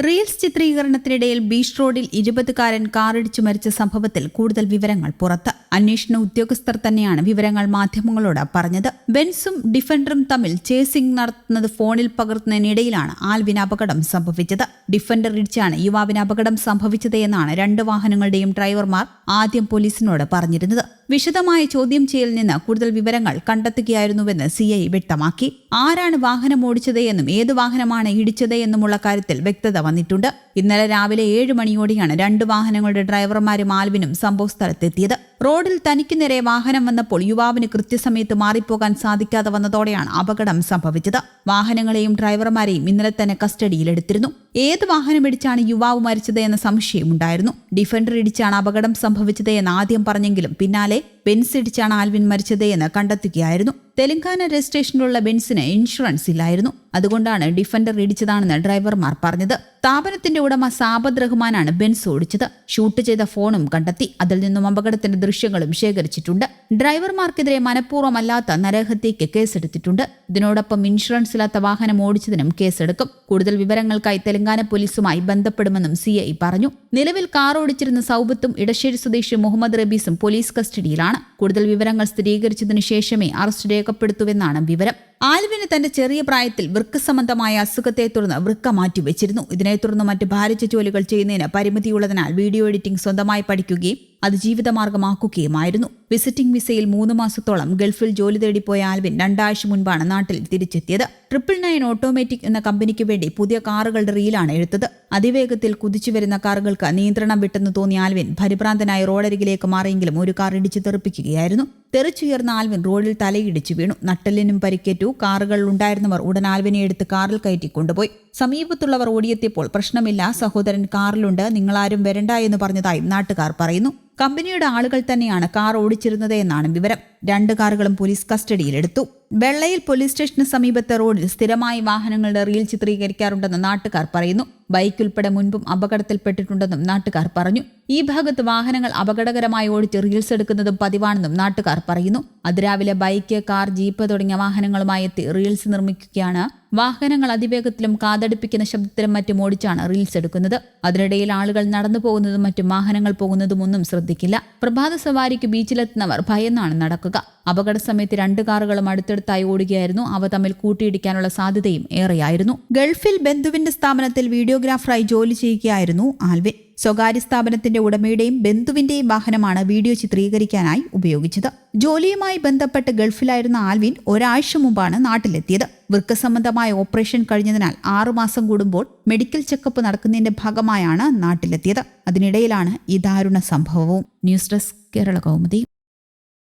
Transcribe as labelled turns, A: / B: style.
A: Reels ചിത്രീകരണത്തിനിടയിൽ beach റോഡിൽ 20കാരൻ കാറിടിച്ചു മരിച്ച സംഭവത്തിൽ കൂടുതൽ വിവരങ്ങൾ പുറത്ത്. അന്വേഷണ ഉദ്യോഗസ്ഥർ തന്നെയാണ് വിവരങ്ങൾ മാധ്യമങ്ങളോട് പറഞ്ഞത്. ബെൻസും ഡിഫൻഡറും തമ്മിൽ ചേസിംഗ് നടത്തുന്നത് ഫോണിൽ പകർത്തുന്നതിനിടയിലാണ് ആൽവിൻ അപകടം സംഭവിച്ചത്. ഡിഫൻഡർ ഇടിച്ചാണ് യുവാവിന് അപകടം സംഭവിച്ചത് എന്നാണ് രണ്ട് വാഹനങ്ങളുടെയും ഡ്രൈവർമാർ ആദ്യം പോലീസിനോട് പറഞ്ഞിരുന്നത്. വിശദമായ ചോദ്യം ചെയ്യലിൽ നിന്ന് കൂടുതൽ വിവരങ്ങൾ കണ്ടെത്തുകയായിരുന്നുവെന്ന് CI വ്യക്തമാക്കി. ആരാണ് വാഹനം ഓടിച്ചത് എന്നും ഏത് വാഹനമാണ് ഇടിച്ചത് എന്നുമുള്ള കാര്യത്തിൽ വ്യക്തത വന്നിട്ടുണ്ട്. ഇന്നലെ രാവിലെ 7 മണിയോടെയാണ് രണ്ട് വാഹനങ്ങളുടെ ഡ്രൈവർമാരും ആൽവിനും സംഭവസ്ഥലത്തെത്തിയത്. റോഡിൽ തനിക്ക് നേരെ വാഹനം വന്നപ്പോൾ യുവാവിന് കൃത്യസമയത്ത് മാറിപ്പോകാൻ സാധിക്കാതെ വന്നതോടെയാണ് അപകടം സംഭവിച്ചത്. വാഹനങ്ങളെയും ഡ്രൈവർമാരെയും ഇന്നലെ തന്നെ കസ്റ്റഡിയിലെടുത്തിരുന്നു. ഏത് വാഹനം ഇടിച്ചാണ് യുവാവ് മരിച്ചത് എന്ന സംശയമുണ്ടായിരുന്നു. ഡിഫൻഡർ ഇടിച്ചാണ് അപകടം സംഭവിച്ചത് എന്ന് ആദ്യം പറഞ്ഞെങ്കിലും പിന്നാലെ ബെൻസ് ഇടിച്ചാണ് ആൽവിൻ മരിച്ചത് എന്ന് കണ്ടെത്തുകയായിരുന്നു. തെലങ്കാന രജിസ്ട്രേഷനിലുള്ള ബെൻസിന് ഇൻഷുറൻസ് ഇല്ലായിരുന്നു. അതുകൊണ്ടാണ് ഡിഫൻഡർ ഇടിച്ചതാണെന്ന് ഡ്രൈവർമാർ പറഞ്ഞത്. സ്ഥാപനത്തിന്റെ ഉടമ സാബദ് റഹ്മാനാണ് ബെൻസ് ഓടിച്ചത്. ഷൂട്ട് ചെയ്ത ഫോണും കണ്ടെത്തി. അതിൽ നിന്നും അപകടത്തിന്റെ ദൃശ്യങ്ങളും ശേഖരിച്ചിട്ടുണ്ട്. ഡ്രൈവർമാർക്കെതിരെ മനഃപൂർവ്വമല്ലാത്ത നരഹത്യയ്ക്ക് കേസെടുത്തിട്ടുണ്ട്. ഇതിനോടൊപ്പം ഇൻഷുറൻസ് ഇല്ലാത്ത വാഹനം ഓടിച്ചതിനും കേസെടുക്കും. കൂടുതൽ വിവരങ്ങൾക്കായി തെലങ്കാന പോലീസുമായി ബന്ധപ്പെടുമെന്നും CI പറഞ്ഞു. നിലവിൽ കാർ ഓടിച്ചിരുന്ന സൗബത്തും ഇടശ്ശേരി സ്വദേശി മുഹമ്മദ് റബീസും പോലീസ് കസ്റ്റഡിയിലാണ്. കൂടുതൽ വിവരങ്ങൾ സ്ഥിരീകരിച്ചതിനു ശേഷമേ അറസ്റ്റ് രേഖപ്പെടുത്തുവെന്നാണ് വിവരം. ആൽവിന് തന്റെ ചെറിയ പ്രായത്തിൽ വൃക്ക സംബന്ധമായ അസുഖത്തെ തുടർന്ന് വൃക്ക മാറ്റിവെച്ചിരുന്നു. ഇതിനെ തുടർന്ന് മറ്റ് ഭാരിച്ച ജോലികൾ ചെയ്യുന്നതിന് പരിമിതിയുള്ളതിനാൽ വീഡിയോ എഡിറ്റിംഗ് സ്വന്തമായി പഠിക്കുകയും അത് ജീവിതമാർഗമാക്കുകയുമായിരുന്നു. വിസിറ്റിംഗ് വിസയിൽ 3 മാസത്തോളം ഗൾഫിൽ ജോലി തേടിപ്പോയ ആൽവിൻ 2 ആഴ്ച മുൻപാണ് നാട്ടിൽ തിരിച്ചെത്തിയത്. 999 ഓട്ടോമാറ്റിക് എന്ന കമ്പനിക്ക് വേണ്ടി പുതിയ കാറുകളുടെ റീലാണ് എടുത്തത്. അതിവേഗത്തിൽ കുതിച്ചുവരുന്ന കാറുകൾക്ക് നിയന്ത്രണം വിട്ടെന്ന് തോന്നിയ ആൽവിൻ പരിഭ്രാന്തനായി റോഡരികിലേക്ക് മാറിയെങ്കിലും ഒരു കാർ ഇടിച്ചു തെറിപ്പിക്കുകയായിരുന്നു. തെറിച്ചുയർന്ന ആൽവിൻ റോഡിൽ തലയിടിച്ചു വീണു. നട്ടെല്ലിനും പരിക്കേറ്റു. കാറുകളിൽ ഉണ്ടായിരുന്നവർ ഉടൻ ആൽവിനെ എടുത്ത് കാറിൽ കയറ്റി കൊണ്ടുപോയി. സമീപത്തുള്ളവർ ഓടിയെത്തിയപ്പോൾ പ്രശ്നമില്ല, സഹോദരൻ കാറിലുണ്ട്, നിങ്ങളാരും വരണ്ട എന്ന് പറഞ്ഞതായി നാട്ടുകാർ പറയുന്നു. കമ്പനിയുടെ ആളുകൾ തന്നെയാണ് കാർ ഓടിച്ചിരുന്നത് എന്നാണ് വിവരം. 2 കാറുകളും പോലീസ് കസ്റ്റഡിയിലെടുത്തു. വെള്ളയിൽ പോലീസ് സ്റ്റേഷന് സമീപത്തെ റോഡിൽ സ്ഥിരമായി വാഹനങ്ങളുടെ റീൽ ചിത്രീകരിക്കാറുണ്ടെന്ന് നാട്ടുകാർ പറയുന്നു. ബൈക്ക് ഉൾപ്പെടെ മുൻപും അപകടത്തിൽപ്പെട്ടിട്ടുണ്ടെന്നും നാട്ടുകാർ പറഞ്ഞു. ഈ ഭാഗത്ത് വാഹനങ്ങൾ അപകടകരമായി ഓടിച്ച് റീൽസ് എടുക്കുന്നതും പതിവാണെന്നും നാട്ടുകാർ പറയുന്നു. അതിരാവിലെ ബൈക്ക്, കാർ, ജീപ്പ് തുടങ്ങിയ വാഹനങ്ങളുമായി എത്തി റീൽസ് നിർമ്മിക്കുകയാണ്. വാഹനങ്ങൾ അതിവേഗത്തിലും കാതടിപ്പിക്കുന്ന ശബ്ദത്തിലും മറ്റും ഓടിച്ചാണ് റീൽസ് എടുക്കുന്നത്. അതിനിടയിൽ ആളുകൾ നടന്നു പോകുന്നതും മറ്റും വാഹനങ്ങൾ പോകുന്നതും ഒന്നും ശ്രദ്ധിക്കില്ല. പ്രഭാത സവാരിക്ക് ബീച്ചിലെത്തുന്നവർ ഭയന്നാണ് നടക്കുക. അപകട സമയത്ത് 2 കാറുകളും അടുത്തടുത്തായി ഓടുകയായിരുന്നു. അവ തമ്മിൽ കൂട്ടിയിടിക്കാനുള്ള സാധ്യതയും ഏറെയായിരുന്നു. ഗൾഫിൽ ബന്ധുവിന്റെ സ്ഥാപനത്തിൽ വീഡിയോഗ്രാഫറായി ജോലി ചെയ്യുകയായിരുന്നു ആൽവിൻ. സ്വകാര്യ സ്ഥാപനത്തിന്റെ ഉടമയുടെയും ബന്ധുവിന്റെയും വാഹനമാണ് വീഡിയോ ചിത്രീകരിക്കാനായി ഉപയോഗിച്ചത്. ജോലിയുമായി ബന്ധപ്പെട്ട് ഗൾഫിലായിരുന്ന ആൽവിൻ ഒരാഴ്ച മുമ്പാണ് നാട്ടിലെത്തിയത്. വൃക്ക സംബന്ധമായ ഓപ്പറേഷൻ കഴിഞ്ഞതിനാൽ 6 മാസം കൂടുമ്പോൾ മെഡിക്കൽ ചെക്കപ്പ് നടക്കുന്നതിന്റെ ഭാഗമായാണ് നാട്ടിലെത്തിയത്. അതിനിടയിലാണ് ഈ ദാരുണ സംഭവവും. News desk, Kerala Kaumudi.